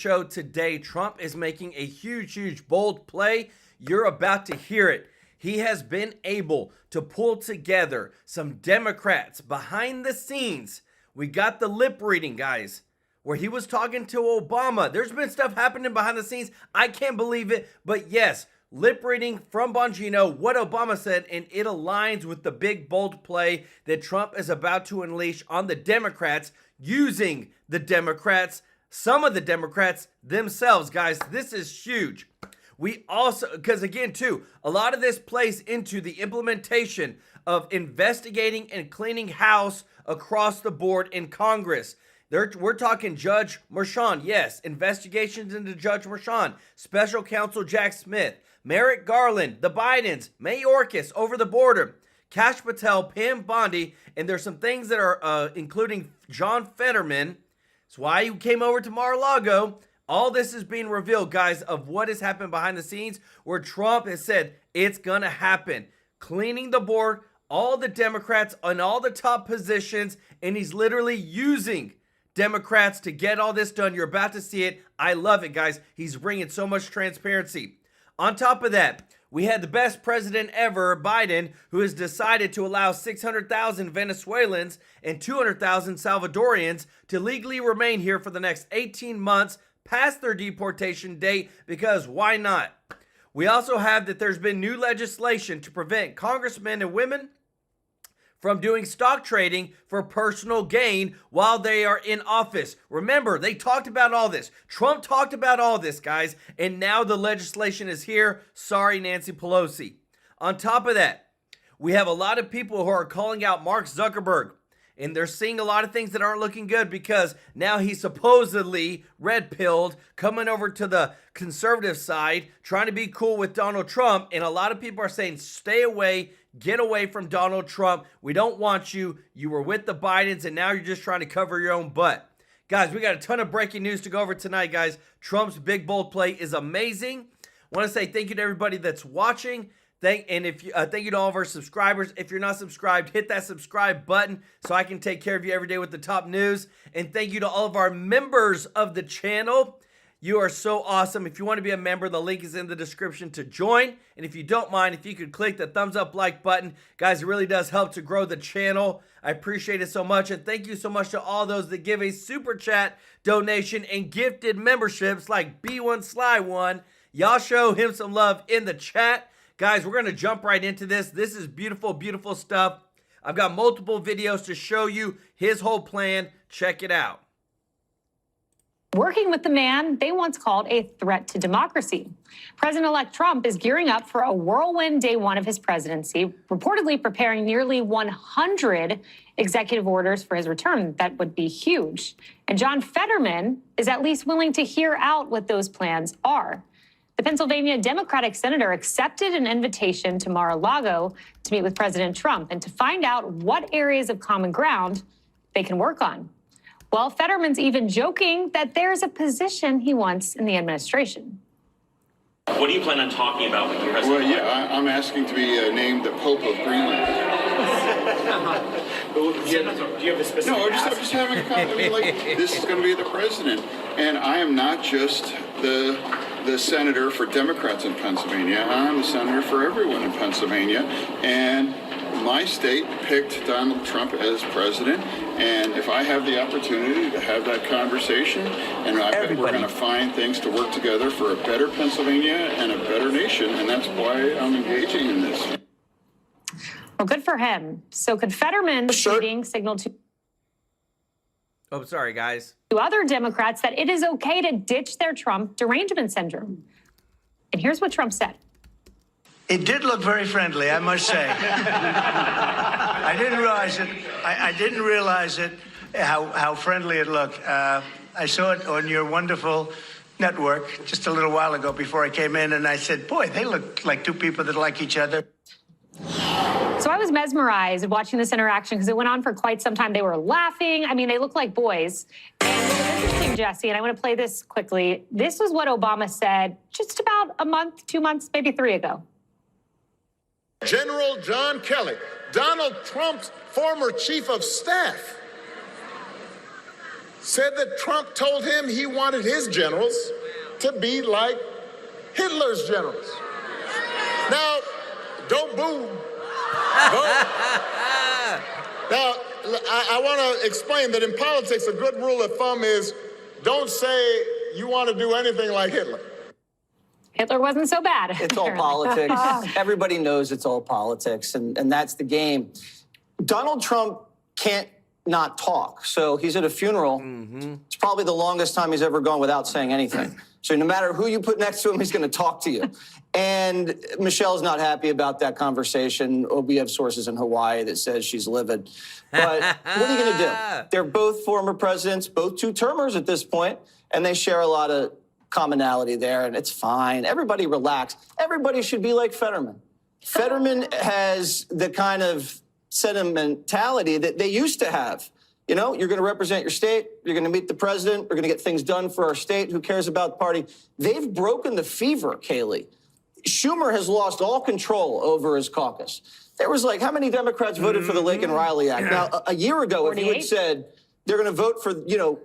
Show today, Trump is making a huge, bold play. You're about to hear it. He has been able to pull together some Democrats behind the scenes. We got the lip reading, guys, where he was talking to Obama. There's been stuff happening behind the scenes. I can't believe it. But yes, lip reading from Bongino, what Obama said, and it aligns with the big, bold play that Trump is about to unleash on the Democrats, using the Democrats, some of the Democrats themselves. Guys, this is huge. We also, because again, too, a lot of this plays into the implementation of investigating and cleaning house across the board in Congress. We're talking Judge Merchan, yes, investigations into Judge Merchan, Special Counsel Jack Smith, Merrick Garland, the Bidens, Mayorkas over the border, Kash Patel, Pam Bondi, and there's some things that are including John Fetterman. That's why he came over to Mar-a-Lago. All this is being revealed, guys, of what has happened behind the scenes, where Trump has said it's going to happen. Cleaning the board, all the Democrats on all the top positions, and he's literally using Democrats to get all this done. You're about to see it. I love it, guys. He's bringing so much transparency. On top of that, we had the best president ever, Biden, who has decided to allow 600,000 Venezuelans and 200,000 Salvadorians to legally remain here for the next 18 months past their deportation date, because why not? We also have that there's been new legislation to prevent congressmen and women from doing stock trading for personal gain while they are in office. Remember, they talked about all this. Trump talked about all this, guys, and now the legislation is here. Sorry, Nancy Pelosi. On top of that, we have a lot of people who are calling out Mark Zuckerberg, and they're seeing a lot of things that aren't looking good because now he's supposedly red-pilled, coming over to the conservative side, trying to be cool with Donald Trump, and a lot of people are saying, stay away, get away from Donald Trump. We don't want you. You were with the Bidens, and now you're just trying to cover your own butt. Guys, we got a ton of breaking news to go over tonight, guys. Trump's big, bold play is amazing. I want to say thank you to everybody that's watching. Thank you to all of our subscribers. If you're not subscribed, hit that subscribe button so I can take care of you every day with the top news. And thank you to all of our members of the channel. You are so awesome. If you want to be a member, the link is in the description to join. And if you don't mind, if you could click the thumbs up like button, guys, it really does help to grow the channel. I appreciate it so much. And thank you so much to all those that give a super chat donation and gifted memberships like B1 Sly One. Y'all show him some love in the chat. Guys, we're going to jump right into this. This is beautiful, beautiful stuff. I've got multiple videos to show you his whole plan. Check it out. Working with the man they once called a threat to democracy. President-elect Trump is gearing up for a whirlwind day one of his presidency, reportedly preparing nearly 100 executive orders for his return. That would be huge. And John Fetterman is at least willing to hear out what those plans are. The Pennsylvania Democratic senator accepted an invitation to Mar-a-Lago to meet with President Trump and to find out what areas of common ground they can work on. Well, Fetterman's even joking that there's a position he wants in the administration. What do you plan on talking about with the president? Well, yeah, I'm asking to be named the Pope of Greenland. Do you have a specific No, I'm just having a conversation. Like, this is going to be the president. And I am not just the senator for Democrats in Pennsylvania. I'm the senator for everyone in Pennsylvania. And my state picked Donald Trump as president. And if I have the opportunity to have that conversation, and I bet we're going to find things to work together for a better Pennsylvania and a better nation. And that's why I'm engaging in this. Well, good for him. So could Fetterman's meeting signal to... Oh, sorry, guys. To other Democrats that it is okay to ditch their Trump derangement syndrome? And here's what Trump said. It did look very friendly, I must say. I didn't realize it. I didn't realize it, how friendly it looked. I saw it on your wonderful network just a little while ago before I came in, and I said, boy, they look like two people that like each other. So I was mesmerized watching this interaction because it went on for quite some time. They were laughing. I mean, they look like boys. And it was interesting, Jesse, and I want to play this quickly. This was what Obama said just about a month, 2 months, maybe 3 ago. General John Kelly, Donald Trump's former chief of staff, said that Trump told him he wanted his generals to be like Hitler's generals. Now, don't boo. Now, I want to explain that in politics, a good rule of thumb is don't say you want to do anything like Hitler. Hitler wasn't so bad. It's all politics. Everybody knows it's all politics, and that's the game. Donald Trump can't not talk. So he's at a funeral. It's probably the longest time he's ever gone without saying anything. So no matter who you put next to him, he's going to talk to you. And Michelle's not happy about that conversation. We have sources in Hawaii that says she's livid. But what are you going to do? They're both former presidents, both two-termers at this point, and they share a lot of commonality there, and it's fine. Everybody relax. Everybody should be like Fetterman. Fetterman has the kind of sentimentality that they used to have. You know, you're going to represent your state. You're going to meet the president. We're going to get things done for our state. Who cares about the party? They've broken the fever, Kaylee. Schumer has lost all control over his caucus. There was like, how many Democrats voted for the Lake and Riley Act? Now, a year ago, 48? if you had said they're going to vote for, you know,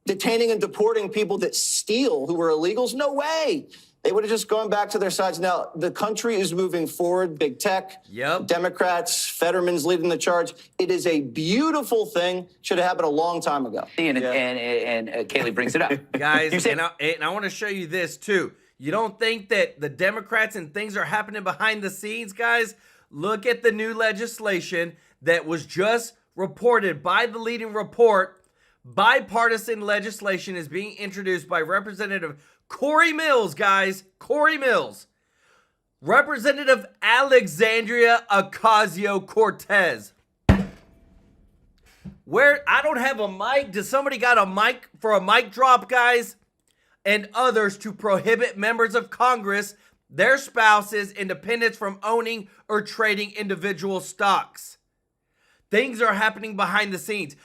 detaining and deporting people that steal who were illegals, no way. They would have just gone back to their sides. Now, the country is moving forward. Big tech, Democrats, Fetterman's leading the charge. It is a beautiful thing. Should have happened a long time ago. And Kaylee brings it up. Guys, and I want to show you this, too. You don't think that the Democrats and things are happening behind the scenes, guys? Look at the new legislation that was just reported by the leading report. Bipartisan legislation is being introduced by Representative Corey Mills, guys. Corey Mills. Representative Alexandria Ocasio-Cortez. Where I don't have a mic. Does somebody got a mic for a mic drop, guys? And others to prohibit members of Congress, their spouses, independents from owning or trading individual stocks. Things are happening behind the scenes.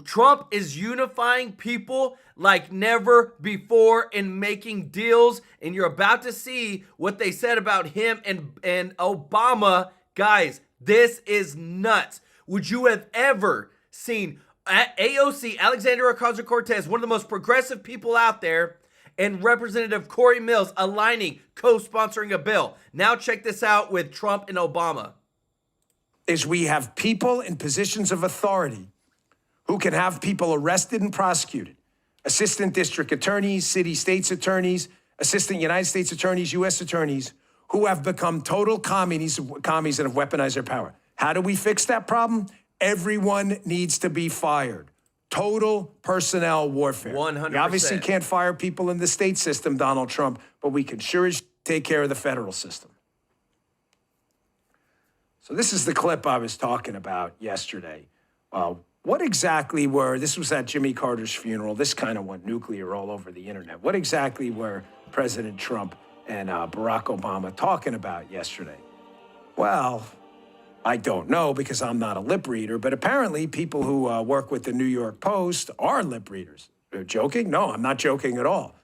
Trump is unifying people like never before and making deals. And you're about to see what they said about him and Obama. Guys, this is nuts. Would you have ever seen AOC, Alexandria Ocasio-Cortez, one of the most progressive people out there, and Representative Corey Mills aligning, co-sponsoring a bill? Now check this out with Trump and Obama. Is we have people in positions of authority who can have people arrested and prosecuted. Assistant district attorneys, city states attorneys, assistant United States attorneys, U.S. attorneys, who have become total commies and have weaponized their power. How do we fix that problem? Everyone needs to be fired. Total personnel warfare. 100%. We obviously can't fire people in the state system, Donald Trump, but we can sure as take care of the federal system. So this is the clip I was talking about yesterday. What exactly this was at Jimmy Carter's funeral. This kind of went nuclear all over the internet. What exactly were President Trump and Barack Obama talking about yesterday? Well, I don't know because I'm not a lip reader, but apparently people who work with the New York Post are lip readers. They're joking? No, I'm not joking at all.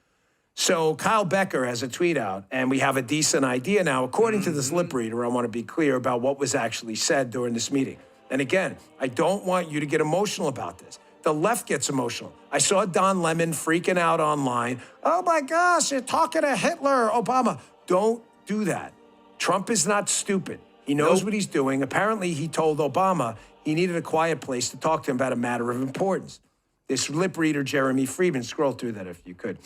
So Kyle Becker has a tweet out, and we have a decent idea now. According to this lip reader, I want to be clear about what was actually said during this meeting. And again, I don't want you to get emotional about this. The left gets emotional. I saw Don Lemon freaking out online. Oh my gosh, you're talking to Hitler, Obama. Don't do that. Trump is not stupid. He knows what he's doing. Apparently, he told Obama he needed a quiet place to talk to him about a matter of importance. This lip reader, Jeremy Friedman, scroll through that if you could,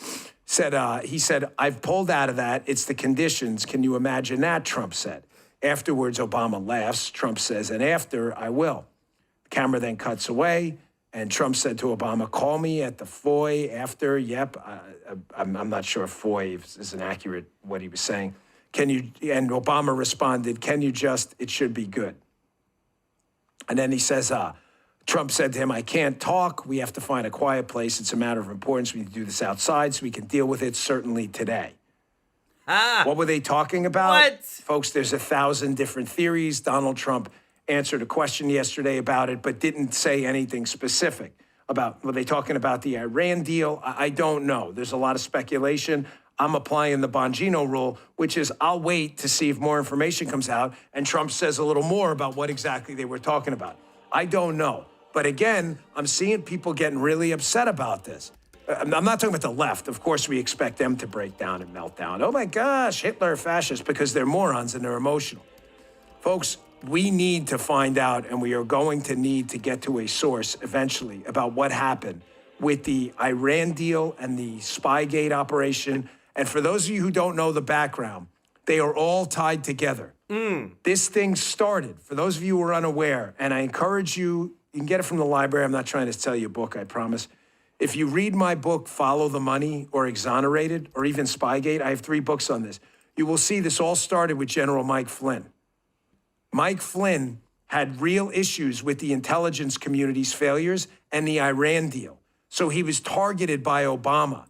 he said, I've pulled out of that. It's the conditions. Can you imagine that, Trump said. Afterwards, Obama laughs. Trump says, and after, I will. The camera then cuts away, and Trump said to Obama, call me at the foy after. Yep, I'm not sure if foy is inaccurate what he was saying. And Obama responded, can you just, it should be good. And then he says, Trump said to him, I can't talk. We have to find a quiet place. It's a matter of importance. We need to do this outside so we can deal with it certainly today. What were they talking about? What? Folks, there's 1,000 different theories. Donald Trump answered a question yesterday about it, but didn't say anything specific about, were they talking about the Iran deal? I don't know. There's a lot of speculation. I'm applying the Bongino rule, which is I'll wait to see if more information comes out and Trump says a little more about what exactly they were talking about. I don't know. But again, I'm seeing people getting really upset about this. I'm not talking about the left. Of course, we expect them to break down and melt down. Oh my gosh, Hitler, fascist, because they're morons and they're emotional. Folks, we need to find out, and we are going to need to get to a source eventually about what happened with the Iran deal and the Spygate operation. And for those of you who don't know the background, they are all tied together. This thing started, for those of you who are unaware, and I encourage you, you can get it from the library. I'm not trying to sell you a book, I promise. If you read my book, Follow the Money, or Exonerated, or even Spygate, I have 3 books on this. You will see this all started with General Mike Flynn. Mike Flynn had real issues with the intelligence community's failures and the Iran deal. So he was targeted by Obama.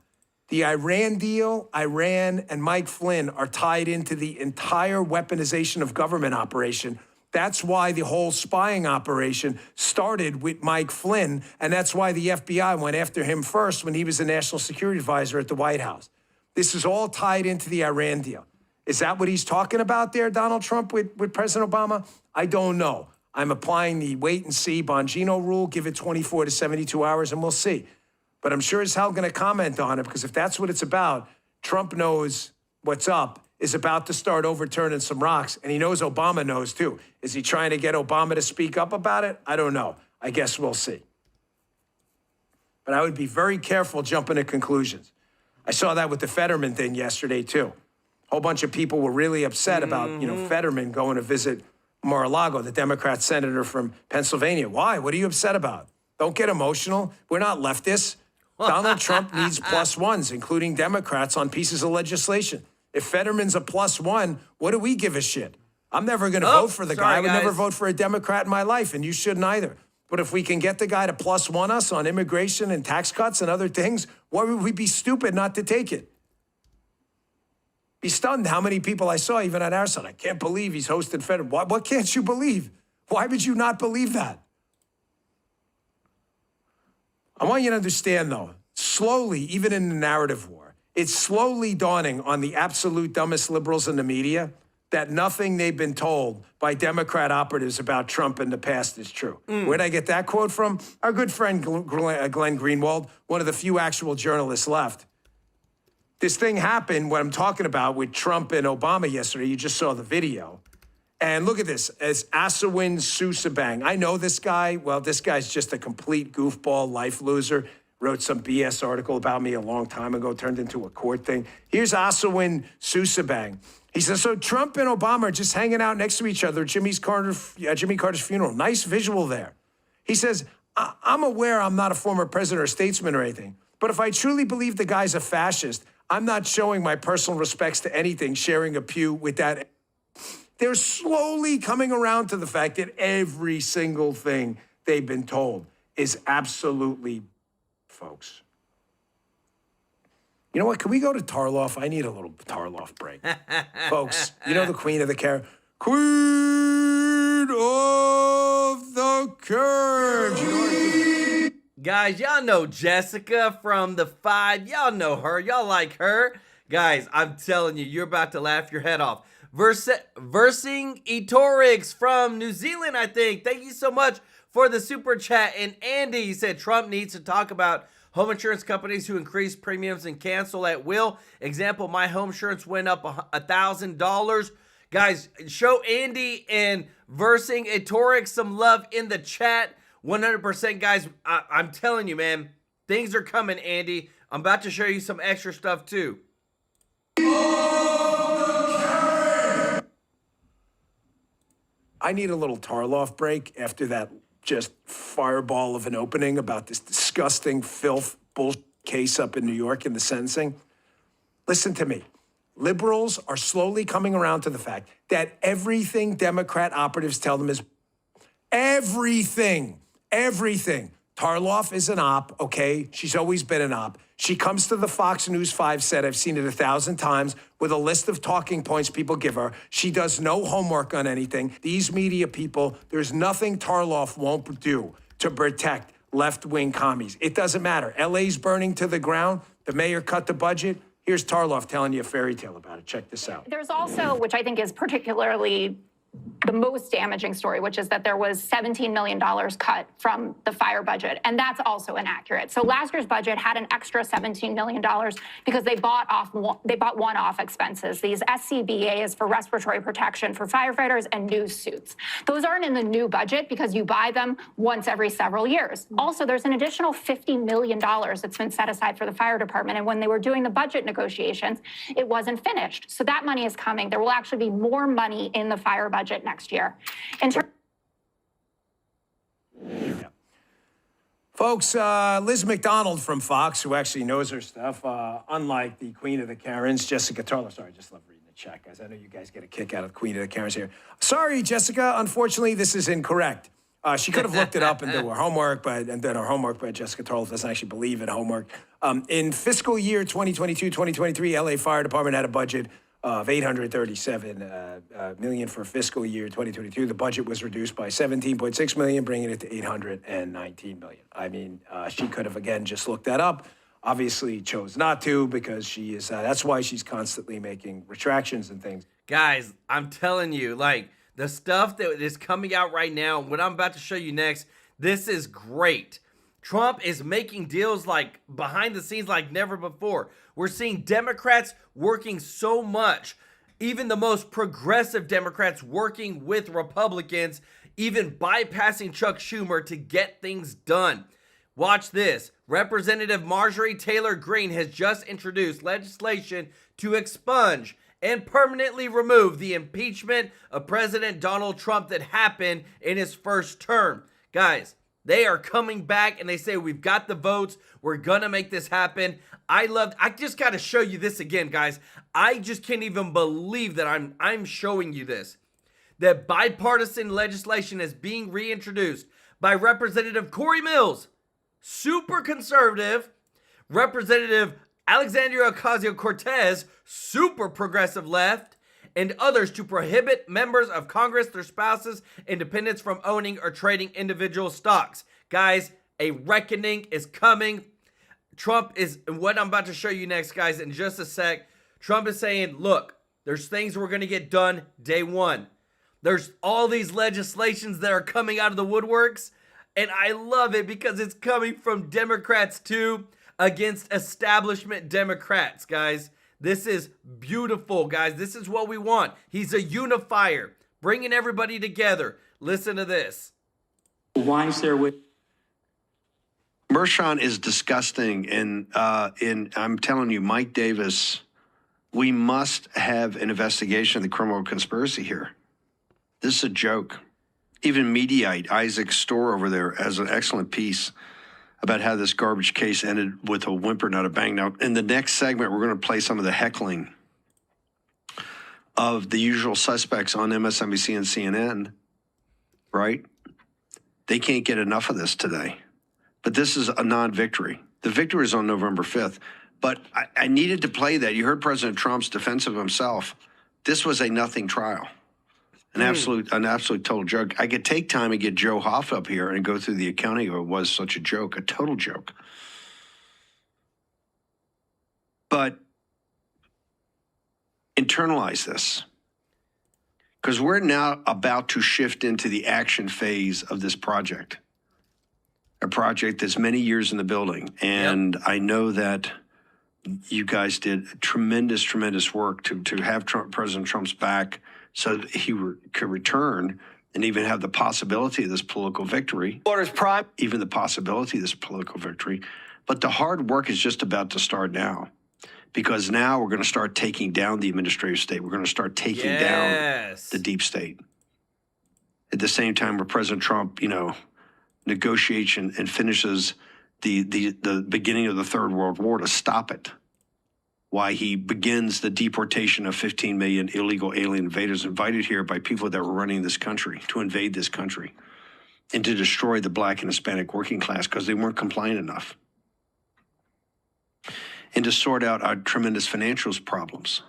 The Iran deal, Iran, and Mike Flynn are tied into the entire weaponization of government operation. That's why the whole spying operation started with Mike Flynn, and that's why the FBI went after him first when he was the national security advisor at the White House. This is all tied into the Iran deal. Is that what he's talking about there, Donald Trump, with President Obama? I don't know. I'm applying the wait and see Bongino rule, give it 24 to 72 hours, and we'll see. But I'm sure as hell going to comment on it, because if that's what it's about, Trump knows what's up, is about to start overturning some rocks, and he knows Obama knows too. Is he trying to get Obama to speak up about it? I don't know. I guess we'll see. But I would be very careful jumping to conclusions. I saw that with the Fetterman thing yesterday too. A whole bunch of people were really upset about, Fetterman going to visit Mar-a-Lago, the Democrat senator from Pennsylvania. Why? What are you upset about? Don't get emotional. We're not leftists. Donald Trump needs plus ones, including Democrats, on pieces of legislation. If Fetterman's a plus one, what do we give a shit? I'm never going to vote for the guy. I would never vote for a Democrat in my life, and you shouldn't either. But if we can get the guy to plus one us on immigration and tax cuts and other things, why would we be stupid not to take it? Be stunned how many people I saw, even on our side. I can't believe he's hosted Fetterman. What can't you believe? Why would you not believe that? I want you to understand, though, slowly, even in the narrative war, it's slowly dawning on the absolute dumbest liberals in the media that nothing they've been told by Democrat operatives about Trump in the past is true. Where'd I get that quote from? Our good friend Glenn Greenwald, one of the few actual journalists left. This thing happened, what I'm talking about, with Trump and Obama yesterday. You just saw the video. And look at this, as Asawin Susabang. I know this guy. Well, this guy's just a complete goofball life loser. Wrote some BS article about me a long time ago, turned into a court thing. Here's Asawin Susabang. He says, so Trump and Obama are just hanging out next to each other at Jimmy Carter's funeral. Nice visual there. He says, I'm aware I'm not a former president or statesman or anything, but if I truly believe the guy's a fascist, I'm not showing my personal respects to anything, sharing a pew with that. They're slowly coming around to the fact that every single thing they've been told is absolutely, folks. You know what? Can we go to Tarloff? I need a little Tarloff break. Folks, you know the queen of the Caribbean? Queen of the Caribbean. Guys, y'all know Jessica from The Five. Y'all know her. Y'all like her. Guys, I'm telling you, you're about to laugh your head off. Versing Etorix from New Zealand, I think. Thank you so much for the super chat. And Andy said Trump needs to talk about home insurance companies who increase premiums and cancel at will. Example, my home insurance went up $1,000. Guys, show Andy and Versing Etorix some love in the chat. 100%, guys. I'm telling you, man, things are coming, Andy. I'm about to show you some extra stuff, too. I need a little Tarloff break after that just fireball of an opening about this disgusting filth bullshit case up in New York in the sentencing. Listen to me. Liberals are slowly coming around to the fact that everything Democrat operatives tell them is everything. Tarloff is an op, okay? She's always been an op. She comes to the Fox News 5 set, I've seen it 1,000 times, with a list of talking points people give her. She does no homework on anything. These media people, there's nothing Tarloff won't do to protect left-wing commies. It doesn't matter. LA's burning to the ground. The mayor cut the budget. Here's Tarloff telling you a fairy tale about it. Check this out. There's also, which I think is particularly the most damaging story, which is that there was $17 million cut from the fire budget, and that's also inaccurate. So last year's budget had an extra $17 million because they bought one-off expenses. These SCBAs for respiratory protection for firefighters and new suits. Those aren't in the new budget because you buy them once every several years. Also, there's an additional $50 million that's been set aside for the fire department, and when they were doing the budget negotiations, it wasn't finished. So that money is coming. There will actually be more money in the fire budget next year. Folks, Liz McDonald from Fox, who actually knows her stuff, unlike the Queen of the Karens, Jessica Tarlow. Sorry, I just love reading the chat, guys. I know you guys get a kick out of the Queen of the Karens here. Sorry, Jessica. Unfortunately, this is incorrect. She could have looked it up and did her homework, but Jessica Tarlow doesn't actually believe in homework. In fiscal year 2022-2023, LA Fire Department had a budget of $837 million for fiscal year 2022. The budget was reduced by $17.6 million, bringing it to $819 million. I mean, she could have, again, just looked that up. Obviously chose not to because she is, that's why she's constantly making retractions and things. Guys, I'm telling you, like, the stuff that is coming out right now, what I'm about to show you next, this is great. Trump is making deals like behind the scenes like never before. We're seeing Democrats working so much, even the most progressive Democrats working with Republicans, even bypassing Chuck Schumer to get things done. Watch this. Representative Marjorie Taylor Greene has just introduced legislation to expunge and permanently remove the impeachment of President Donald Trump that happened in his first term. Guys, they are coming back and they say, we've got the votes. We're going to make this happen. I just got to show you this again, guys. I just can't even believe that I'm showing you this. That bipartisan legislation is being reintroduced by Representative Corey Mills, super conservative, Representative Alexandria Ocasio-Cortez, super progressive left, and others to prohibit members of Congress, their spouses, and dependents from owning or trading individual stocks. Guys, a reckoning is coming. Trump is, what I'm about to show you next, guys, in just a sec, Trump is saying, look, there's things we're going to get done day one. There's all these legislations that are coming out of the woodworks, and I love it because it's coming from Democrats too, against establishment Democrats, guys. This is beautiful, guys. This is what we want. He's a unifier, bringing everybody together. Listen to this. Why is there with Mershon is disgusting, and I'm telling you, Mike Davis, we must have an investigation of the criminal conspiracy here. This is a joke. Even Mediaite, Isaac Storr over there, has an excellent piece about how this garbage case ended with a whimper, not a bang. Now, in the next segment, we're going to play some of the heckling of the usual suspects on MSNBC and CNN, right? They can't get enough of this today. But this is a non-victory. The victory is on November 5th. But I needed to play that. You heard President Trump's defense of himself. This was a nothing trial. An absolute total joke. I could take time and get Joe Hoff up here and go through the accounting of it was such a joke, a total joke. But internalize this, because we're now about to shift into the action phase of this project, a project that's many years in the building. And I know that you guys did tremendous, tremendous work to have President Trump's back, so that he could return and even have the possibility of this political victory. Even the possibility of this political victory. But the hard work is just about to start now. Because now we're going to start taking down the administrative state. We're going to start taking down the deep state. At the same time where President Trump, negotiates and finishes the beginning of the Third World War to stop it. Why he begins the deportation of 15 million illegal alien invaders invited here by people that were running this country to invade this country and to destroy the black and Hispanic working class because they weren't compliant enough. And to sort out our tremendous financials problems.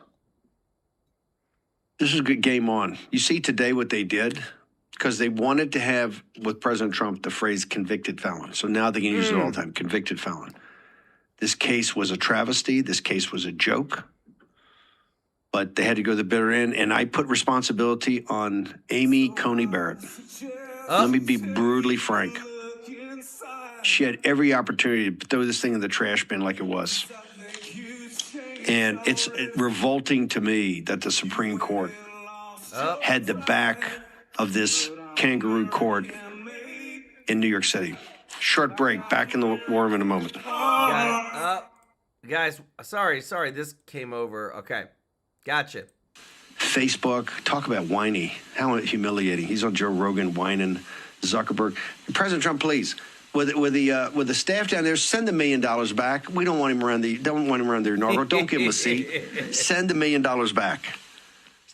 This is a good game on. You see today what they did? Because they wanted to have, with President Trump, the phrase convicted felon. So now they can use it all the time, convicted felon. This case was a travesty. This case was a joke. but they had to go the bitter end, and I put responsibility on Amy Coney Barrett. Let me be brutally frank. She had every opportunity to throw this thing in the trash bin like it was. And it's revolting to me that the Supreme Court had the back of this kangaroo court in New York City. Short break. Back in the war room in a moment. Guys, sorry, this came over. Okay, gotcha. Facebook, talk about whiny. How humiliating. He's on Joe Rogan whining. Zuckerberg. President Trump, please, with the staff down there, send the $1 million back. We don't want him around the inaugural. Don't give him a seat. Send the $1 million back.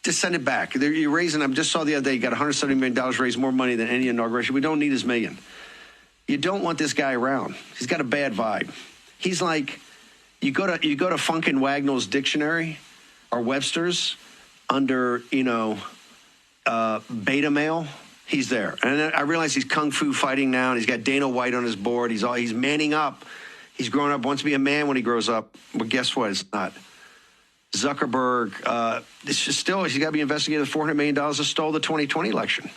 Just send it back. You're raising. I just saw the other day. You got $170 million, raised more money than any inauguration. We don't need his million. You don't want this guy around. He's got a bad vibe. He's like, you go to Funkin' Wagnall's dictionary or Webster's under beta male. He's there. And I realize he's kung fu fighting now, and he's got Dana White on his board. He's manning up. He's grown up, wants to be a man when he grows up. But guess what? It's not. Zuckerberg, it's just still, he's got to be investigated. $400 million that stole the 2020 election.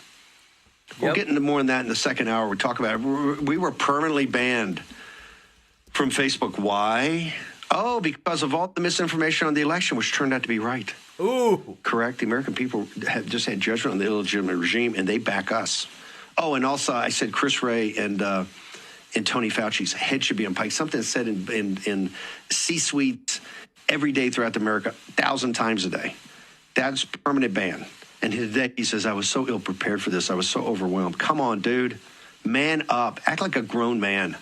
We'll get into more on that in the second hour. We'll talk about it. We were permanently banned from Facebook. Why? Oh, because of all the misinformation on the election, which turned out to be right. Ooh. Correct. The American people have just had judgment on the illegitimate regime, and they back us. Oh, and also I said Chris Wray and Tony Fauci's head should be on pike. Something said in C-suites every day throughout America, 1,000 times a day. That's permanent ban. And today he says, I was so ill-prepared for this. I was so overwhelmed. Come on, dude. Man up. Act like a grown man.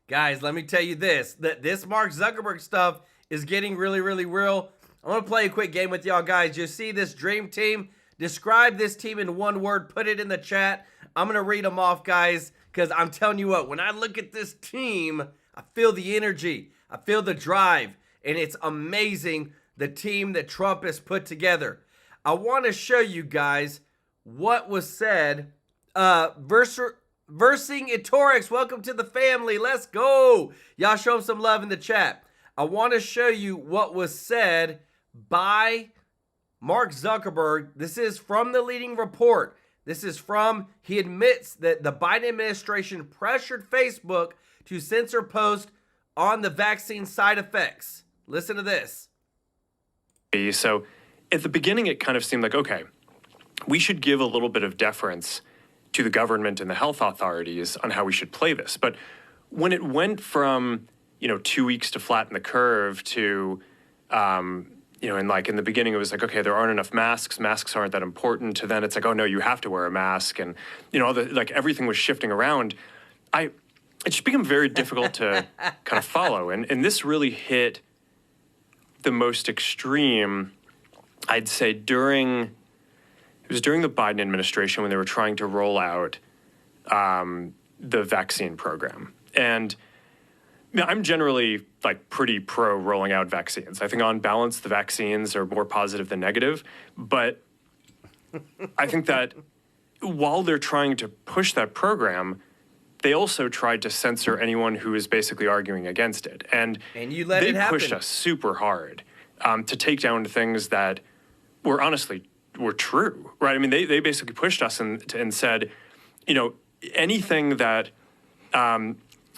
Guys, let me tell you this. This Mark Zuckerberg stuff is getting really, really real. I want to play a quick game with y'all guys. You see this dream team? Describe this team in one word. Put it in the chat. I'm going to read them off, guys, because I'm telling you what, when I look at this team, I feel the energy. I feel the drive, and it's amazing, the team that Trump has put together. I want to show you guys what was said. Versing Etorix, welcome to the family. Let's go. Y'all show him some love in the chat. I want to show you what was said by Mark Zuckerberg. This is from the leading report. He admits that the Biden administration pressured Facebook to censor posts on the vaccine side effects. Listen to this. So at the beginning, it kind of seemed like, okay, we should give a little bit of deference to the government and the health authorities on how we should play this. But when it went from, 2 weeks to flatten the curve to, and like in the beginning, it was like, okay, there aren't enough masks. Masks aren't that important. To then it's like, oh, no, you have to wear a mask. And, everything was shifting around. It just became very difficult to kind of follow. And this really hit the most extreme, I'd say, during the Biden administration when they were trying to roll out the vaccine program. And I'm generally pretty pro rolling out vaccines. I think on balance, the vaccines are more positive than negative. But I think that while they're trying to push that program, they also tried to censor anyone who is basically arguing against it. And you let it happen. They pushed us super hard to take down things that were true, right? I mean, they basically pushed us and said, anything that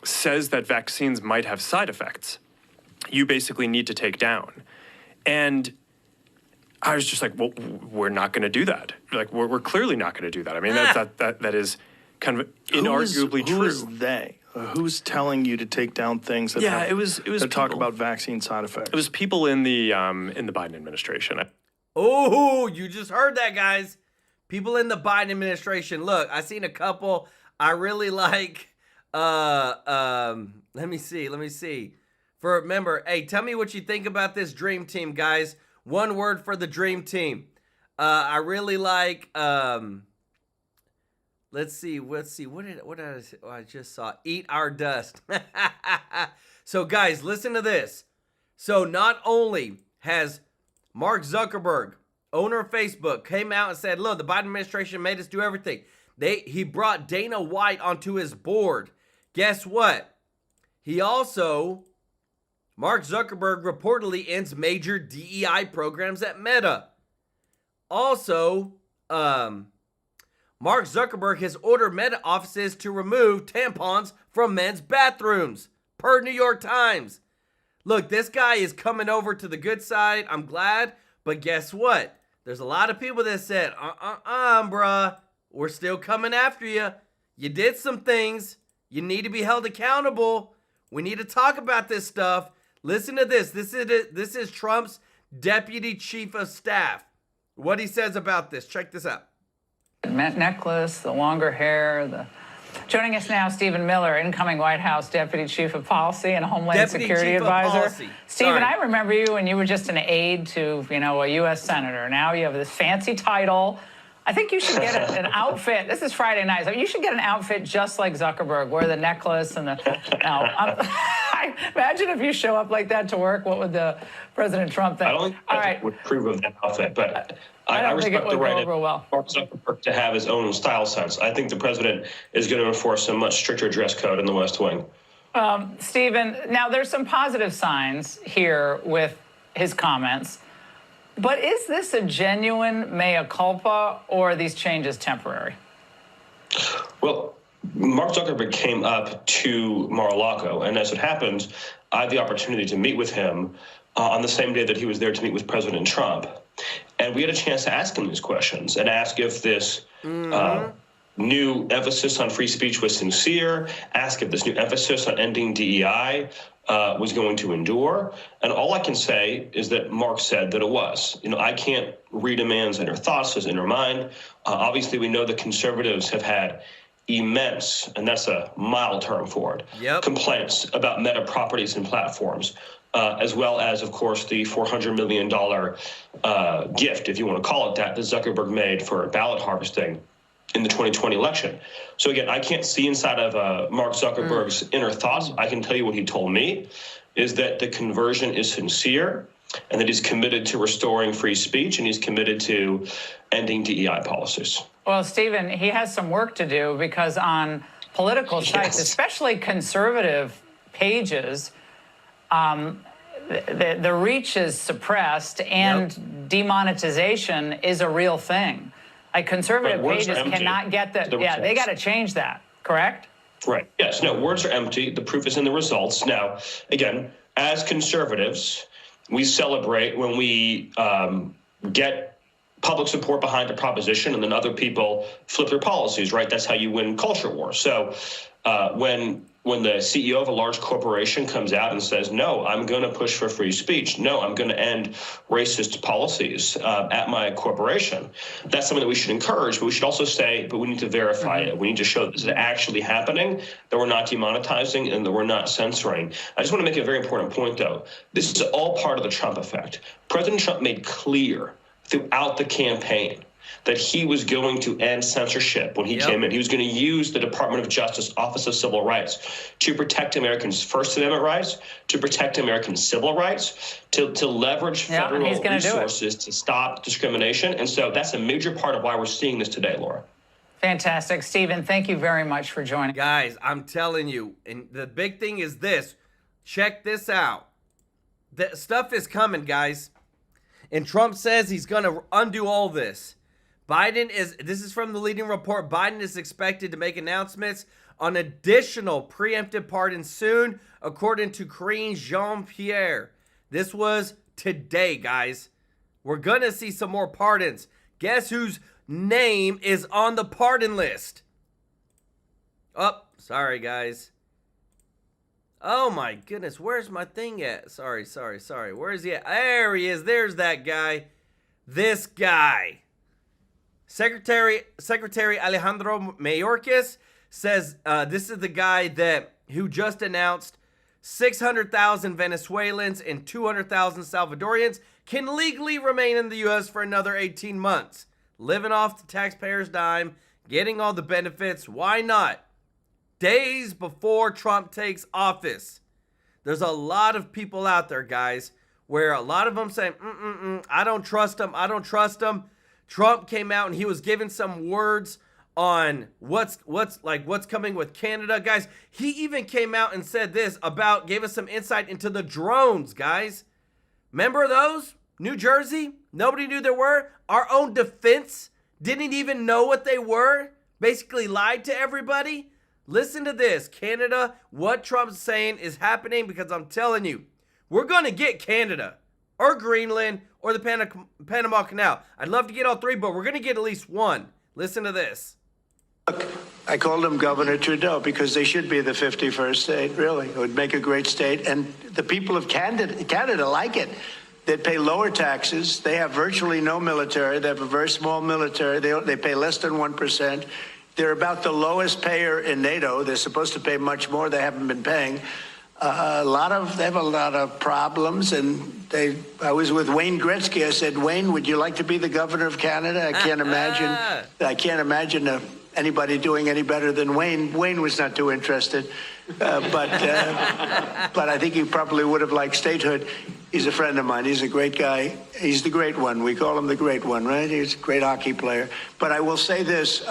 says that vaccines might have side effects, you basically need to take down. And I was just like, well, we're not going to do that. We're clearly not going to do that. I mean, that is kind of inarguably true. Who is they? Who's telling you to take down things that it was that talk about vaccine side effects? It was people in the Biden administration. Oh, you just heard that, guys. People in the Biden administration. Look, I seen a couple I really like. Let me see. Remember, hey, tell me what you think about this dream team, guys. One word for the dream team. I really like. Let's see. What I just saw? Eat our dust. So, guys, listen to this. So, not only has Mark Zuckerberg, owner of Facebook, came out and said, look, the Biden administration made us do everything. He brought Dana White onto his board. Guess what? He also Mark Zuckerberg reportedly ends major DEI programs at Meta. Also, Mark Zuckerberg has ordered Meta offices to remove tampons from men's bathrooms, per New York Times. Look, this guy is coming over to the good side. I'm glad. But guess what? There's a lot of people that said, bruh, we're still coming after you. You did some things. You need to be held accountable. We need to talk about this stuff. Listen to this. This is Trump's deputy chief of staff. What he says about this. Check this out. Necklace, the longer hair, Joining us now, Stephen Miller, incoming White House Deputy Chief of Policy and Homeland Security Advisor. Stephen, I remember you when you were just an aide to, a U.S. Senator. Now you have this fancy title. I think you should get an outfit. This is Friday night. So you should get an outfit just like Zuckerberg. Wear the necklace and the. Imagine if you show up like that to work. What would President Trump think? I don't think I would approve of that outfit, but I respect the right of Mark Zuckerberg to have his own style sense. I think the president is going to enforce a much stricter dress code in the West Wing. Stephen, now there's some positive signs here with his comments. But is this a genuine mea culpa, or are these changes temporary? Well, Mark Zuckerberg came up to Mar-a-Lago, and as it happened, I had the opportunity to meet with him on the same day that he was there to meet with President Trump. And we had a chance to ask him these questions and ask if this new emphasis on free speech was sincere, ask if this new emphasis on ending DEI was going to endure. And all I can say is that Mark said that it was. I can't read a man's inner thoughts, his inner mind. Obviously, we know the conservatives have had immense, and that's a mild term for it, complaints about Meta properties and platforms, as well as, of course, the $400 million gift, if you want to call it that Zuckerberg made for ballot harvesting in the 2020 election. So again, I can't see inside of Mark Zuckerberg's inner thoughts. I can tell you what he told me is that the conversion is sincere and that he's committed to restoring free speech and he's committed to ending DEI policies. Well, Stephen, he has some work to do because on political sites, especially conservative pages, the reach is suppressed and demonetization is a real thing. Like conservative pages cannot get that. Yeah, they got to change that, correct? Right. Yes. No, words are empty. The proof is in the results. Now, again, as conservatives, we celebrate when we get public support behind a proposition and then other people flip their policies, right? That's how you win culture wars. So when the CEO of a large corporation comes out and says, no, I'm going to push for free speech. No, I'm going to end racist policies at my corporation. That's something that we should encourage, but we should also say, but we need to verify it. We need to show that this is actually happening, that we're not demonetizing and that we're not censoring. I just want to make a very important point, though. This is all part of the Trump effect. President Trump made clear throughout the campaign that he was going to end censorship when he came in. He was going to use the Department of Justice Office of Civil Rights to protect Americans' First Amendment rights, to protect American civil rights, to leverage federal resources to stop discrimination. And so that's a major part of why we're seeing this today, Laura. Fantastic. Stephen, thank you very much for joining. Guys, I'm telling you, and the big thing is this. Check this out. The stuff is coming, guys. And Trump says he's going to undo all this. This is from the leading report, Biden is expected to make announcements on additional preemptive pardons soon, according to Karine Jean-Pierre. This was today, guys. We're going to see some more pardons. Guess whose name is on the pardon list? Oh, sorry, guys. Oh, my goodness. Where's my thing at? Sorry. Where is he at? There he is. There's that guy. This guy. Secretary Alejandro Mayorkas says this is the guy who just announced 600,000 Venezuelans and 200,000 Salvadorians can legally remain in the U.S. for another 18 months, living off the taxpayers' dime, getting all the benefits. Why not? Days before Trump takes office. There's a lot of people out there, guys, where a lot of them say, I don't trust him. Trump came out and he was giving some words on what's coming with Canada, guys. He even came out and said this gave us some insight into the drones, guys. Remember those? New Jersey? Nobody knew there were. Our own defense didn't even know what they were. Basically lied to everybody. Listen to this, Canada. What Trump's saying is happening, because I'm telling you, we're going to get Canada or Greenland or the Panama Canal. I'd love to get all three, but we're going to get at least one. Listen to this. Look, I called him Governor Trudeau because they should be the 51st state, really. It would make a great state. And the people of Canada like it. They pay lower taxes. They have virtually no military. They have a very small military. They pay less than 1%. They're about the lowest payer in NATO. They're supposed to pay much more. They haven't been paying. They have a lot of problems. And I was with Wayne Gretzky. I said, Wayne, would you like to be the governor of Canada? I can't imagine anybody doing any better than Wayne. Wayne was not too interested, but I think he probably would have liked statehood. He's a friend of mine. He's a great guy. He's the great one. We call him the great one, right? He's a great hockey player. But I will say this.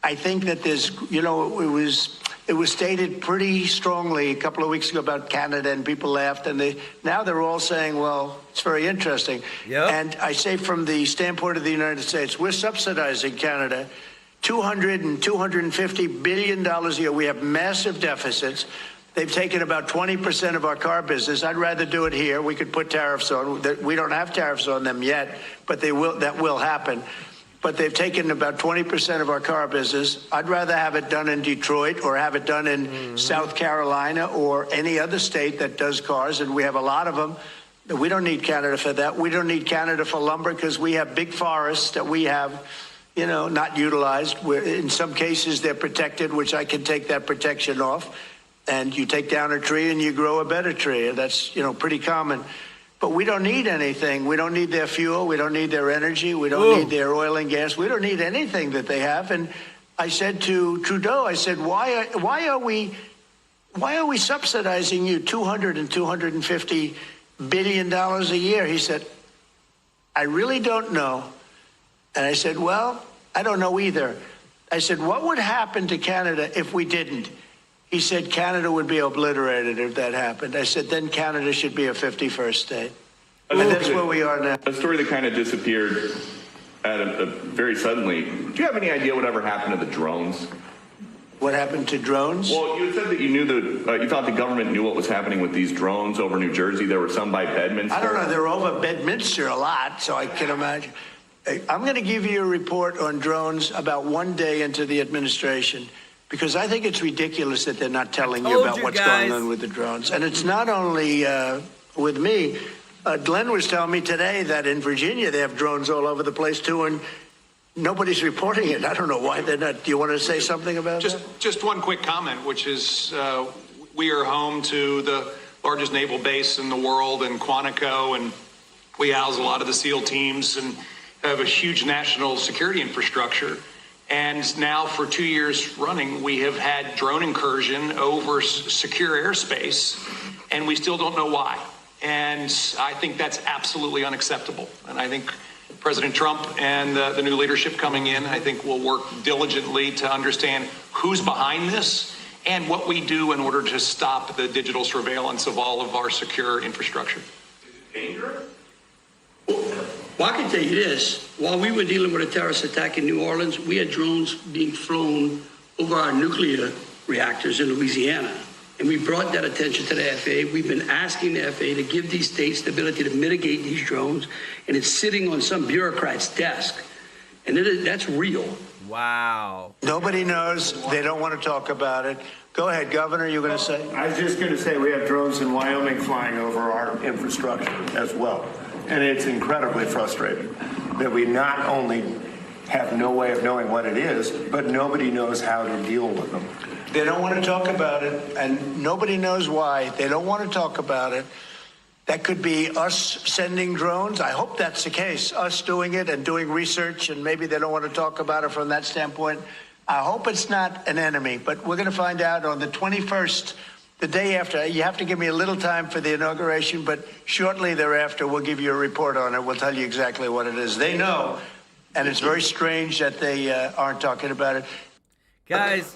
I think that there's, it was stated pretty strongly a couple of weeks ago about Canada, and people laughed, and now they're all saying, well, it's very interesting. Yep. And I say, from the standpoint of the United States, we're subsidizing Canada $200 and $250 billion a year. We have massive deficits. They've taken about 20% of our car business. I'd rather do it here. We could put tariffs on. We don't have tariffs on them yet, but that will happen. But they've taken about 20% of our car business. I'd rather have it done in Detroit or have it done in South Carolina or any other state that does cars, and we have a lot of them. We don't need Canada for that. We don't need Canada for lumber because we have big forests that we have, not utilized. In some cases, they're protected, which I can take that protection off. And you take down a tree and you grow a better tree. That's, pretty common. But we don't need anything. We don't need their fuel. We don't need their energy. We don't need their oil and gas. We don't need anything that they have. And I said to Trudeau, I said, why are we subsidizing you $200 and $250 billion a year? He said, I really don't know. And I said, well, I don't know either. I said, what would happen to Canada if we didn't? He said, Canada would be obliterated if that happened. I said, then Canada should be a 51st state. And that's where we are now. A story that kind of disappeared very suddenly. Do you have any idea whatever happened to the drones? What happened to drones? Well, you said that you knew you thought the government knew what was happening with these drones over New Jersey. There were some by Bedminster. I don't know. They're over Bedminster a lot, so I can imagine. I'm going to give you a report on drones about one day into the administration, because I think it's ridiculous that they're not telling you about what's going on with the drones. And it's not only with me. Glenn was telling me today that in Virginia they have drones all over the place too, and nobody's reporting it. I don't know why they're not. Do you want to say something about that? Just one quick comment, which is we are home to the largest naval base in the world in Quantico, and we house a lot of the SEAL teams and have a huge national security infrastructure. And now for 2 years running, we have had drone incursion over secure airspace, and we still don't know why. And I think that's absolutely unacceptable. And I think President Trump and the new leadership coming in, I think, will work diligently to understand who's behind this and what we do in order to stop the digital surveillance of all of our secure infrastructure. Dangerous? Well, I can tell you this. While we were dealing with a terrorist attack in New Orleans, we had drones being flown over our nuclear reactors in Louisiana. And we brought that attention to the FAA. We've been asking the FAA to give these states the ability to mitigate these drones. And it's sitting on some bureaucrat's desk. And that's real. Wow. Nobody knows. They don't want to talk about it. Go ahead, Governor, you were going to say? I was just going to say we have drones in Wyoming flying over our infrastructure as well. And it's incredibly frustrating that we not only have no way of knowing what it is, but nobody knows how to deal with them. They don't want to talk about it, and nobody knows why. They don't want to talk about it. That could be us sending drones. I hope that's the case, us doing it and doing research, and maybe they don't want to talk about it from that standpoint. I hope it's not an enemy, but we're going to find out on the 21st, the day after. You have to give me a little time for the inauguration, but shortly thereafter, we'll give you a report on it. We'll tell you exactly what it is. They know And it's very strange that they aren't talking about it. Guys,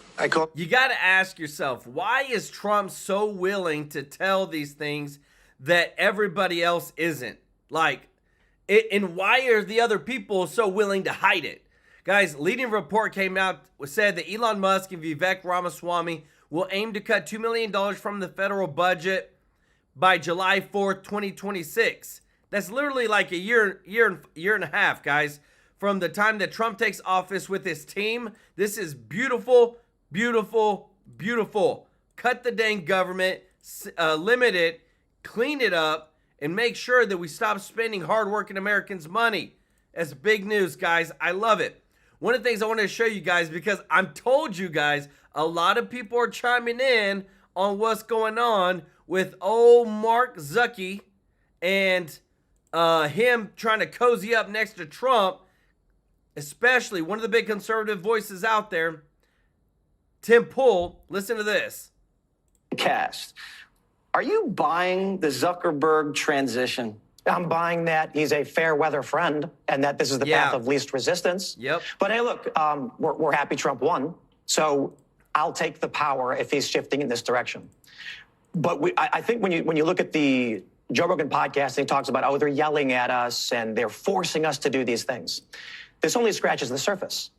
you got to ask yourself, why is Trump so willing to tell these things that everybody else isn't? Like, and why are the other people so willing to hide it? Guys, leading report came out, said that Elon Musk and Vivek Ramaswamy will aim to cut $2 million from the federal budget by July 4th, 2026. That's literally like a year and a half, guys. From the time that Trump takes office with his team, this is beautiful, beautiful, beautiful. Cut the dang government, limit it, clean it up, and make sure that we stop spending hardworking Americans' money. That's big news, guys. I love it. One of the things I want to show you guys, because I'm told you guys, a lot of people are chiming in on what's going on with old Mark Zuckerberg and him trying to cozy up next to Trump. Especially one of the big conservative voices out there, Tim Pool. Listen to this. Cast. Are you buying the Zuckerberg transition? I'm buying that he's a fair weather friend and that this is the path of least resistance. Yep. But hey, look, we're happy Trump won. So I'll take the power if he's shifting in this direction. But I think when you look at the Joe Rogan podcast, he talks about, oh, they're yelling at us and they're forcing us to do these things. This only scratches the surface.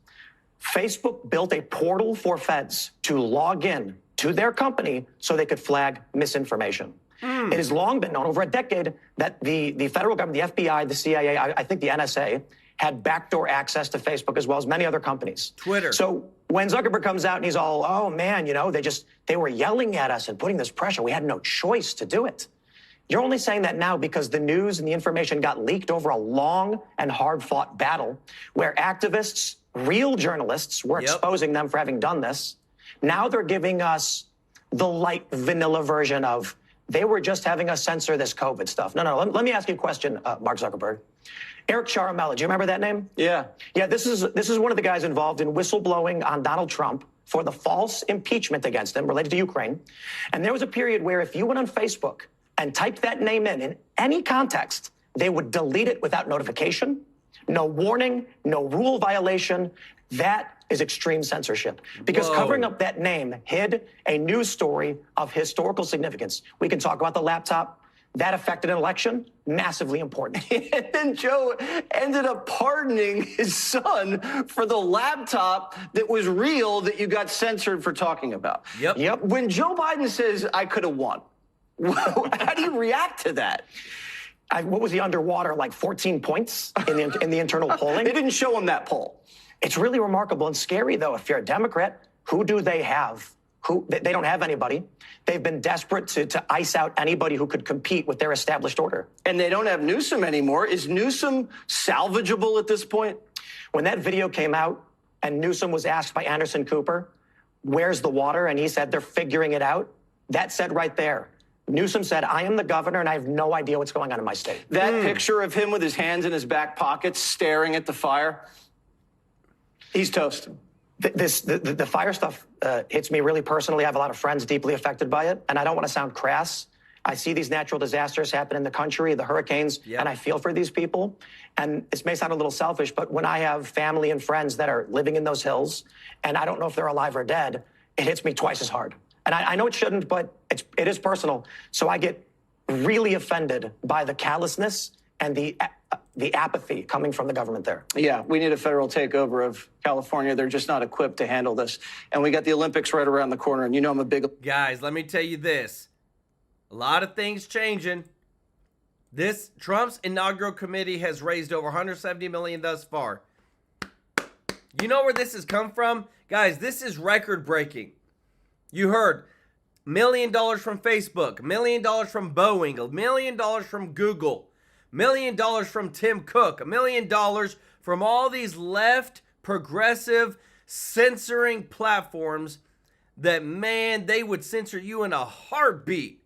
Facebook built a portal for feds to log in to their company so they could flag misinformation. It has long been known, over a decade, that the federal government, the FBI, the CIA, I think the NSA, had backdoor access to Facebook as well as many other companies. Twitter. So when Zuckerberg comes out and he's all, oh man, you know, they were yelling at us and putting this pressure. We had no choice to do it. You're only saying that now because the news and the information got leaked over a long and hard-fought battle where activists, real journalists, were exposing them for having done this. Now they're giving us the light vanilla version of, they were just having us censor this COVID stuff. No. Let me ask you a question, Mark Zuckerberg. Eric Ciaramella, do you remember that name? Yeah. Yeah, this is one of the guys involved in whistleblowing on Donald Trump for the false impeachment against him related to Ukraine. And there was a period where if you went on Facebook and typed that name in any context, they would delete it without notification, no warning, no rule violation. That is extreme censorship because covering up that name hid a news story of historical significance. We can talk about the laptop. That affected an election, massively important. And then Joe ended up pardoning his son for the laptop that was real that you got censored for talking about. Yep. When Joe Biden says, I could have won, how do you react to that? What was he underwater, like 14 points in the internal polling? They didn't show him that poll. It's really remarkable and scary, though. If you're a Democrat, who do they have? They don't have anybody. They've been desperate to ice out anybody who could compete with their established order. And they don't have Newsom anymore. Is Newsom salvageable at this point? When that video came out and Newsom was asked by Anderson Cooper, where's the water? And he said, they're figuring it out. That said right there, Newsom said, I am the governor and I have no idea what's going on in my state. That picture of him with his hands in his back pockets staring at the fire, he's toast. The fire stuff hits me really personally. I have a lot of friends deeply affected by it, and I don't want to sound crass. I see these natural disasters happen in the country, the hurricanes, and I feel for these people. And this may sound a little selfish, but when I have family and friends that are living in those hills, and I don't know if they're alive or dead, it hits me twice as hard. And I know it shouldn't, but it is personal. So I get really offended by the callousness and the apathy coming from the government there. Yeah, we need a federal takeover of California. They're just not equipped to handle this. And we got the Olympics right around the corner, and you know I'm a big... Guys, let me tell you this. A lot of things changing. This Trump's inaugural committee has raised over $170 million thus far. You know where this has come from? Guys, this is record-breaking. You heard $1 million from Facebook, $1 million from Boeing, $1 million from Google, $1 million from Tim Cook, $1 million from all these left progressive censoring platforms that, man, they would censor you in a heartbeat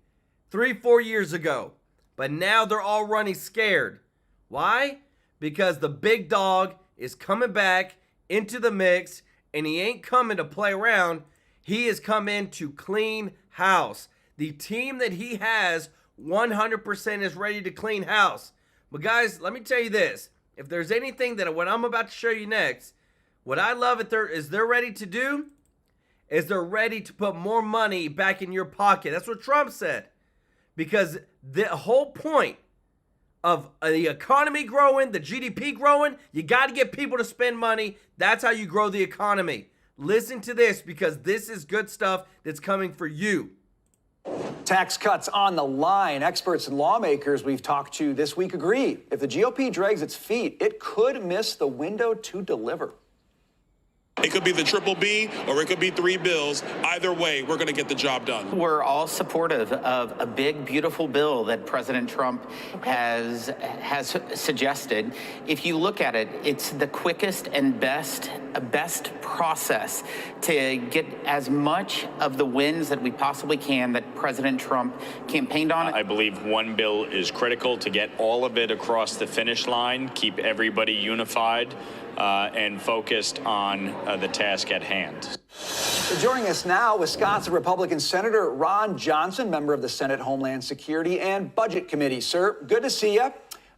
3-4 years ago. But now they're all running scared. Why? Because the big dog is coming back into the mix, and he ain't coming to play around. He is coming to clean house. The team that he has 100% is ready to clean house. But guys, let me tell you this. If there's anything that what I'm about to show you next, what I love they're ready to do is they're ready to put more money back in your pocket. That's what Trump said. Because the whole point of the economy growing, the GDP growing, you got to get people to spend money. That's how you grow the economy. Listen to this, because this is good stuff that's coming for you. Tax cuts on the line. Experts and lawmakers we've talked to this week agree. If the GOP drags its feet, it could miss the window to deliver. It could be the triple B or it could be 3 bills. Either way, we're going to get the job done. We're all supportive of a big, beautiful bill that President Trump has suggested. If you look at it, it's the quickest and best process to get as much of the wins that we possibly can that President Trump campaigned on. I believe one bill is critical to get all of it across the finish line, keep everybody unified and focused on the task at hand. Joining us now, Wisconsin Republican Senator Ron Johnson, member of the Senate Homeland Security and Budget Committee. Sir, good to see you.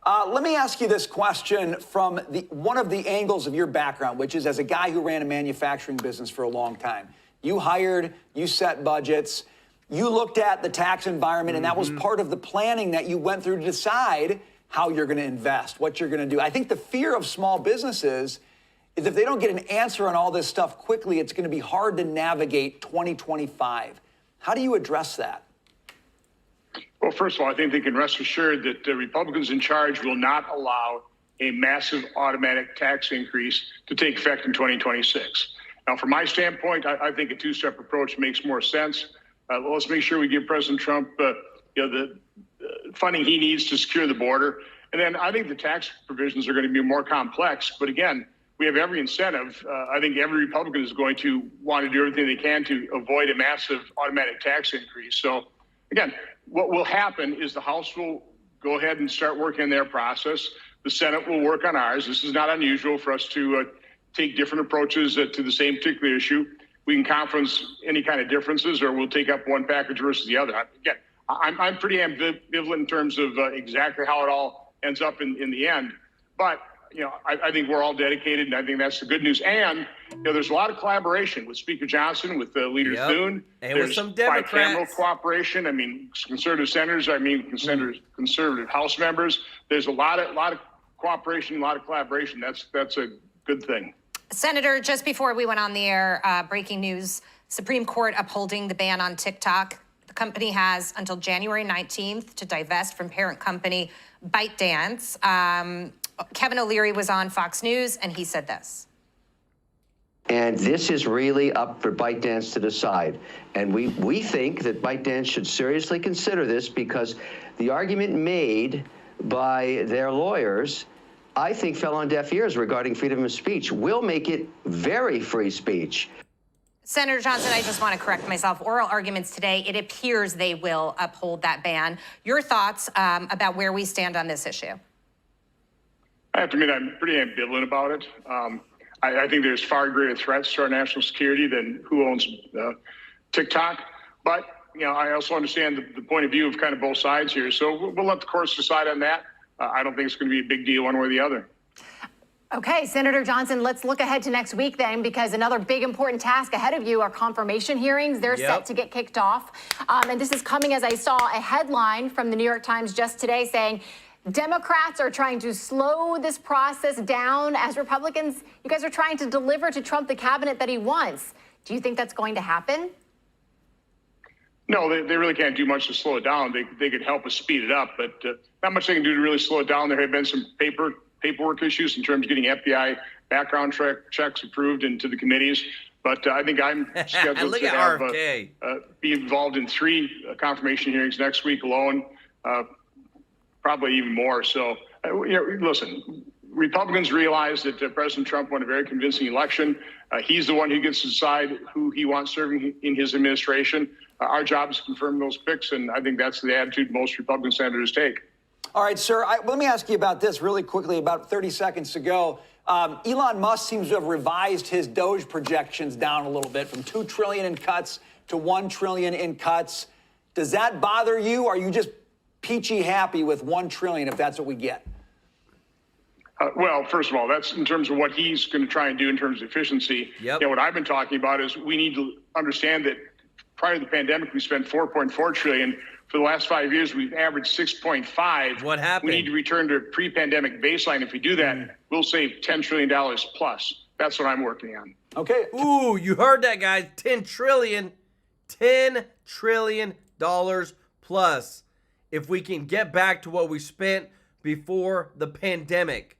Let me ask you this question from one of the angles of your background, which is as a guy who ran a manufacturing business for a long time. You hired, you set budgets, you looked at the tax environment, and that was part of the planning that you went through to decide how you're going to invest, what you're going to do. I think the fear of small businesses is if they don't get an answer on all this stuff quickly, it's going to be hard to navigate 2025. How do you address that? Well, first of all, I think they can rest assured that the Republicans in charge will not allow a massive automatic tax increase to take effect in 2026. Now, from my standpoint, I think a two-step approach makes more sense. Let's make sure we give President Trump the funding he needs to secure the border. And then I think the tax provisions are going to be more complex. But again, we have every incentive. I think every Republican is going to want to do everything they can to avoid a massive automatic tax increase. So again, what will happen is the House will go ahead and start working on their process. The Senate will work on ours. This is not unusual for us to take different approaches to the same particular issue. We can conference any kind of differences, or we'll take up one package versus the other. Again, I'm pretty ambivalent in terms of exactly how it all ends up in the end. But, I think we're all dedicated, and I think that's the good news. And, there's a lot of collaboration with Speaker Johnson, with Leader Thune. And there's with some Democrats. Bicameral cooperation. I mean, conservative senators, conservative House members. There's a lot of cooperation, a lot of collaboration. That's a good thing. Senator, just before we went on the air, breaking news, Supreme Court upholding the ban on TikTok. The company has until January 19th to divest from parent company ByteDance. Kevin O'Leary was on Fox News, and he said this. And this is really up for ByteDance to decide. And we think that ByteDance should seriously consider this, because the argument made by their lawyers, I think, fell on deaf ears regarding freedom of speech. We'll make it very free speech. Senator Johnson, I just want to correct myself. Oral arguments today, it appears they will uphold that ban. Your thoughts about where we stand on this issue? I have to admit, I'm pretty ambivalent about it. I think there's far greater threats to our national security than who owns TikTok. But, I also understand the point of view of kind of both sides here. So we'll let the courts decide on that. I don't think it's going to be a big deal one way or the other. Okay, Senator Johnson, let's look ahead to next week then, because another big important task ahead of you are confirmation hearings. They're set to get kicked off. And this is coming as I saw a headline from the New York Times just today saying Democrats are trying to slow this process down as Republicans, you guys are trying to deliver to Trump the cabinet that he wants. Do you think that's going to happen? No, they really can't do much to slow it down. They could help us speed it up, but not much they can do to really slow it down. There have been some paperwork issues in terms of getting FBI background checks approved into the committees. But I think I'm scheduled to be involved in 3 confirmation hearings next week alone, probably even more. So, listen, Republicans realize that President Trump won a very convincing election. He's the one who gets to decide who he wants serving in his administration. Our job is to confirm those picks, and I think that's the attitude most Republican senators take. All right, sir, let me ask you about this really quickly. About 30 seconds ago, Elon Musk seems to have revised his Doge projections down a little bit from $2 trillion in cuts to $1 trillion in cuts. Does that bother you? Are you just peachy happy with $1 trillion if that's what we get? Well, first of all, that's in terms of what he's going to try and do in terms of efficiency. Yep. What I've been talking about is we need to understand that prior to the pandemic, we spent $4.4 trillion. For the last 5 years, we've averaged 6.5. What happened? We need to return to pre-pandemic baseline. If we do that, we'll save $10 trillion plus. That's what I'm working on. Okay. Ooh, you heard that, guys. $10 trillion plus. If we can get back to what we spent before the pandemic.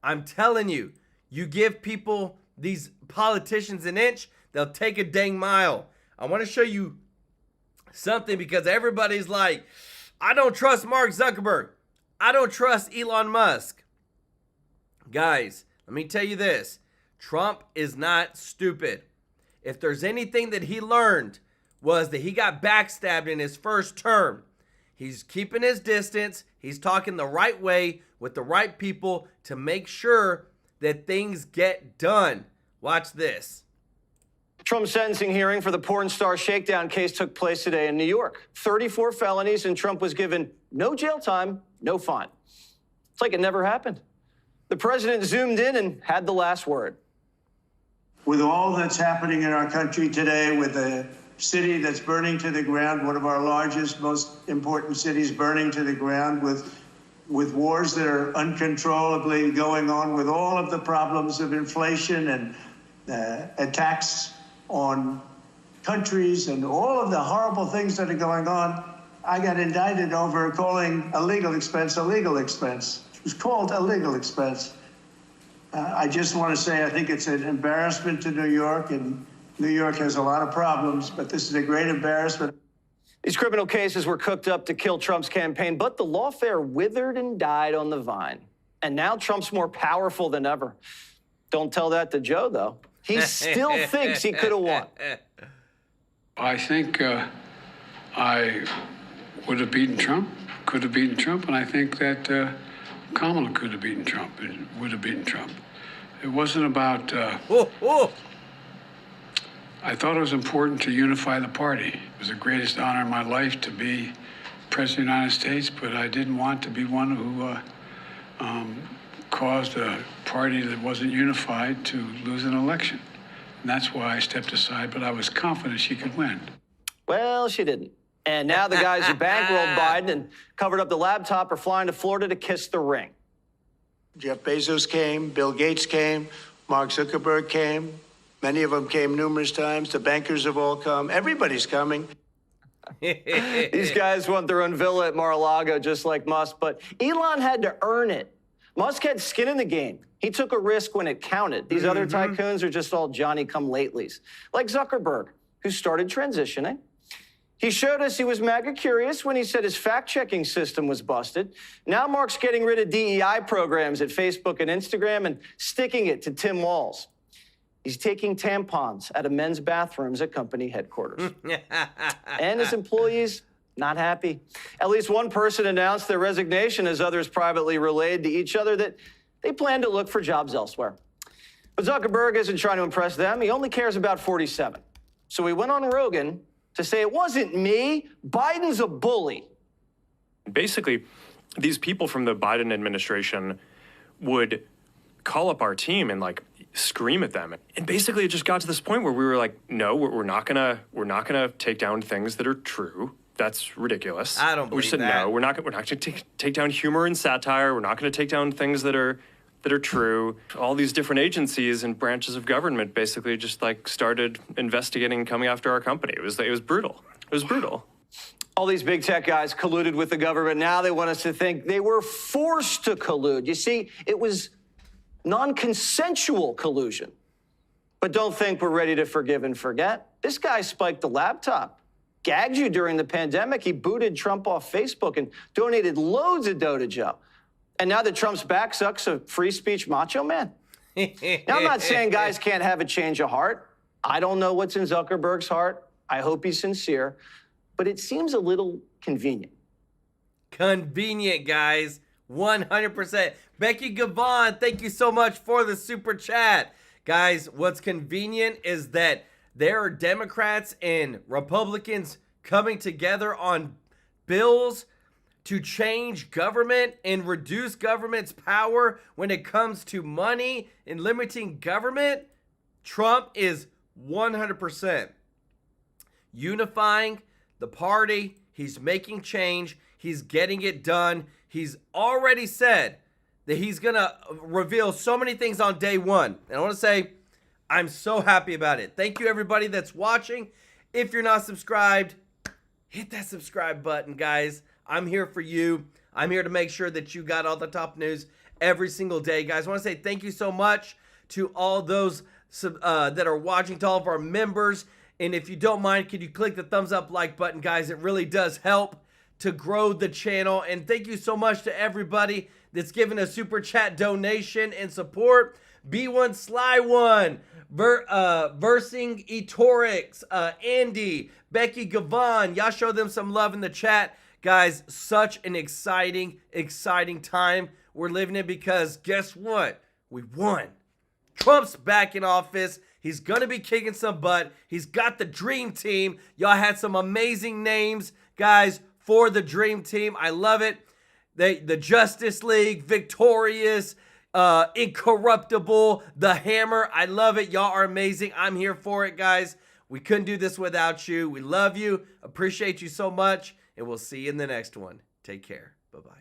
I'm telling you, you give people, these politicians, an inch, they'll take a dang mile. I want to show you something because everybody's like, I don't trust Mark Zuckerberg. I don't trust Elon Musk. Guys, let me tell you this. Trump is not stupid. If there's anything that he learned was that he got backstabbed in his first term. He's keeping his distance. He's talking the right way with the right people to make sure that things get done. Watch this. Trump's sentencing hearing for the porn star shakedown case took place today in New York. 34 felonies, and Trump was given no jail time, no fine. It's like it never happened. The president zoomed in and had the last word. With all that's happening in our country today, with a city that's burning to the ground, one of our largest, most important cities burning to the ground, with wars that are uncontrollably going on, with all of the problems of inflation and attacks on countries and all of the horrible things that are going on, I got indicted over calling a legal expense a legal expense. It was called a legal expense. I just want to say I think it's an embarrassment to New York, and New York has a lot of problems, but this is a great embarrassment. These criminal cases were cooked up to kill Trump's campaign, but the lawfare withered and died on the vine. And now Trump's more powerful than ever. Don't tell that to Joe, though. He still thinks he could have won. I think I would have beaten Trump, could have beaten Trump, and I think that Kamala could have beaten Trump and would have beaten Trump. It wasn't about... I thought it was important to unify the party. It was the greatest honor in my life to be President of the United States, but I didn't want to be one who caused a party that wasn't unified to lose an election. And that's why I stepped aside, but I was confident she could win. Well, she didn't. And now the guys who bankrolled Biden and covered up the laptop are flying to Florida to kiss the ring. Jeff Bezos came, Bill Gates came, Mark Zuckerberg came. Many of them came numerous times. The bankers have all come. Everybody's coming. These guys want their own villa at Mar-a-Lago, just like Musk, but Elon had to earn it. Musk had skin in the game. He took a risk when it counted. These other tycoons are just all Johnny-come-latelys, like Zuckerberg, who started transitioning. He showed us he was MAGA curious when he said his fact-checking system was busted. Now Mark's getting rid of DEI programs at Facebook and Instagram and sticking it to Tim Walz. He's taking tampons out of men's bathrooms at company headquarters. And his employees, not happy. At least one person announced their resignation, as others privately relayed to each other that they plan to look for jobs elsewhere. But Zuckerberg isn't trying to impress them. He only cares about 47. So he went on Rogan to say, it wasn't me, Biden's a bully. Basically, these people from the Biden administration would call up our team and scream at them. And basically it just got to this point where we were like, no, we're not gonna take down things that are true. That's ridiculous. I don't believe We said that. no, we're not gonna take down humor and satire. We're not gonna take down things that are true. All these different agencies and branches of government basically just started investigating, coming after our company. It was brutal. It was brutal. All these big tech guys colluded with the government. Now they want us to think they were forced to collude. You see, it was non-consensual collusion. But don't think we're ready to forgive and forget. This guy spiked the laptop, gagged you during the pandemic. He booted Trump off Facebook and donated loads of dough to Joe. And now that Trump's back, sucks a free speech macho man. Now, I'm not saying guys can't have a change of heart. I don't know what's in Zuckerberg's heart. I hope he's sincere. But it seems a little convenient. Convenient, guys. 100%. Becky Gavon, thank you so much for the super chat. Guys, what's convenient is that there are Democrats and Republicans coming together on bills to change government and reduce government's power when it comes to money and limiting government, Trump is 100% unifying the party. He's making change. He's getting it done. He's already said that he's going to reveal so many things on day one. And I want to say, I'm so happy about it. Thank you, everybody that's watching. If you're not subscribed, hit that subscribe button, guys. I'm here for you. I'm here to make sure that you got all the top news every single day, guys. I want to say thank you so much to all those that are watching, to all of our members. And if you don't mind, could you click the thumbs up like button, guys? It really does help to grow the channel. And thank you so much to everybody that's given a super chat donation and support. B1 Sly One, Versing Etorix, Andy, Becky Gavon. Y'all show them some love in the chat. Guys, such an exciting time we're living in, because guess what? We won. Trump's back in office. He's going to be kicking some butt. He's got the dream team. Y'all had some amazing names, guys, for the dream team. I love it. The Justice League, Victorious, Incorruptible, The Hammer. I love it. Y'all are amazing. I'm here for it, guys. We couldn't do this without you. We love you. Appreciate you so much. And we'll see you in the next one. Take care. Bye-bye.